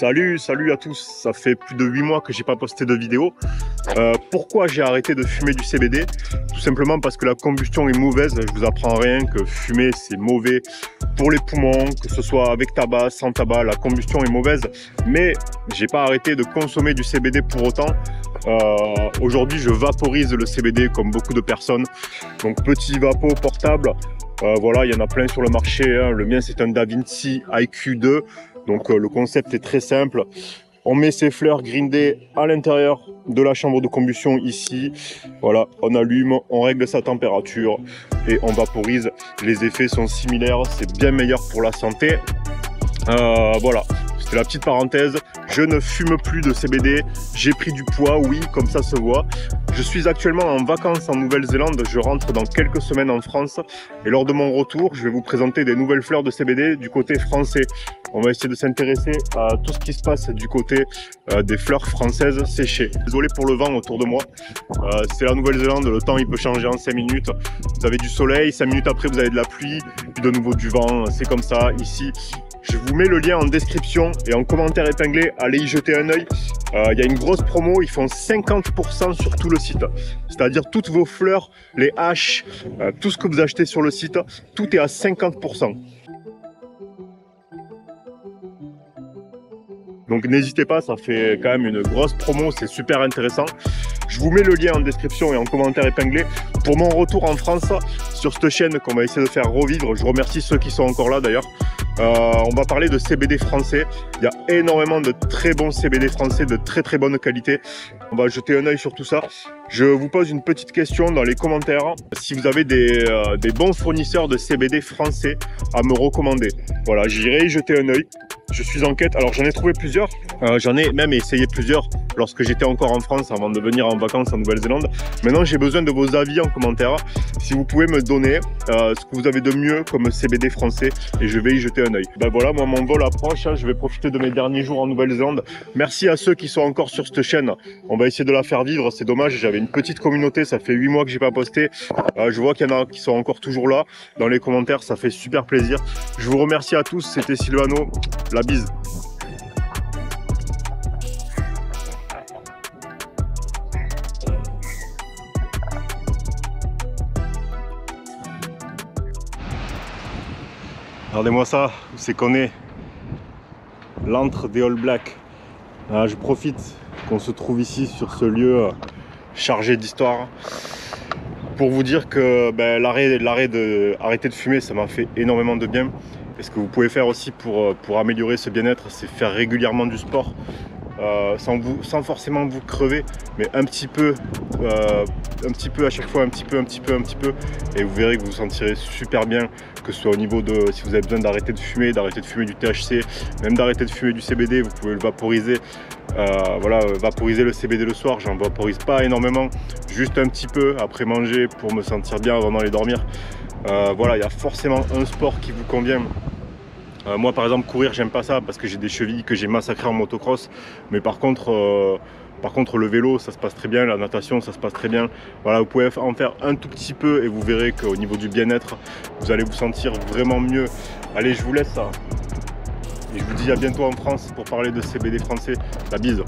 Salut à tous. Ça fait plus de 8 mois que j'ai pas posté de vidéo. Pourquoi j'ai arrêté de fumer du CBD? Tout simplement parce que la combustion est mauvaise. Je vous apprends rien que fumer c'est mauvais pour les poumons, que ce soit avec tabac, sans tabac, la combustion est mauvaise. Mais j'ai pas arrêté de consommer du CBD pour autant. Aujourd'hui je vaporise le CBD comme beaucoup de personnes. Donc petit vapo portable. Voilà, il y en a plein sur le marché, hein. Le mien c'est un DaVinci IQ2. Donc le concept est très simple. On met ses fleurs Green Day à l'intérieur de la chambre de combustion ici. Voilà, on allume, on règle sa température et on vaporise. Les effets sont similaires, c'est bien meilleur pour la santé. Voilà, c'était la petite parenthèse. Je ne fume plus de CBD, j'ai pris du poids, oui, comme ça se voit. Je suis actuellement en vacances en Nouvelle-Zélande, je rentre dans quelques semaines en France. Et lors de mon retour, je vais vous présenter des nouvelles fleurs de CBD du côté français. On va essayer de s'intéresser à tout ce qui se passe du côté des fleurs françaises séchées. Désolé pour le vent autour de moi. C'est la Nouvelle-Zélande, le temps il peut changer en 5 minutes. Vous avez du soleil, 5 minutes après vous avez de la pluie, puis de nouveau du vent, c'est comme ça ici. Je vous mets le lien en description et en commentaire épinglé, allez y jeter un œil. Il y a une grosse promo, ils font 50% sur tout le site. C'est-à-dire toutes vos fleurs, les haches, tout ce que vous achetez sur le site, tout est à 50%. Donc n'hésitez pas, ça fait quand même une grosse promo, c'est super intéressant. Je vous mets le lien en description et en commentaire épinglé. Pour mon retour en France, sur cette chaîne qu'on va essayer de faire revivre, je remercie ceux qui sont encore là d'ailleurs. On va parler de CBD français. Il y a énormément de très bons CBD français, de très bonne qualité. On va jeter un œil sur tout ça. Je vous pose une petite question dans les commentaires. Si vous avez des bons fournisseurs de CBD français à me recommander. Voilà, j'irai y jeter un œil. Je suis en quête, alors j'en ai trouvé plusieurs, j'en ai même essayé plusieurs lorsque j'étais encore en France avant de venir en vacances en Nouvelle-Zélande. Maintenant j'ai besoin de vos avis en commentaire, si vous pouvez me donner ce que vous avez de mieux comme CBD français et je vais y jeter un œil. Ben voilà, moi mon vol approche, hein, je vais profiter de mes derniers jours en Nouvelle-Zélande. Merci à ceux qui sont encore sur cette chaîne, on va essayer de la faire vivre, c'est dommage, j'avais une petite communauté, ça fait 8 mois que j'ai pas posté. Je vois qu'il y en a qui sont encore toujours là, dans les commentaires, ça fait super plaisir. Je vous remercie à tous, c'était Silvano. La bise. Regardez-moi ça, c'est qu'on est l'antre des All Blacks. Je profite qu'on se trouve ici sur ce lieu chargé d'histoire pour vous dire que arrêter de fumer, ça m'a fait énormément de bien. Et ce que vous pouvez faire aussi pour améliorer ce bien-être, c'est faire régulièrement du sport, sans forcément vous crever, mais un petit peu à chaque fois, un petit peu, et vous verrez que vous vous sentirez super bien, que ce soit au niveau de, si vous avez besoin d'arrêter de fumer du THC, même d'arrêter de fumer du CBD, vous pouvez le vaporiser. Voilà, vaporiser le CBD le soir, j'en vaporise pas énormément, juste un petit peu après manger pour me sentir bien avant d'aller dormir. Voilà, il y a forcément un sport qui vous convient. Moi par exemple courir j'aime pas ça parce que j'ai des chevilles que j'ai massacrées en motocross, mais par contre le vélo ça se passe très bien, la natation ça se passe très bien. Voilà, vous pouvez en faire un tout petit peu et vous verrez qu'au niveau du bien-être vous allez vous sentir vraiment mieux. Allez, je vous laisse ça et je vous dis à bientôt en France pour parler de CBD français. La bise.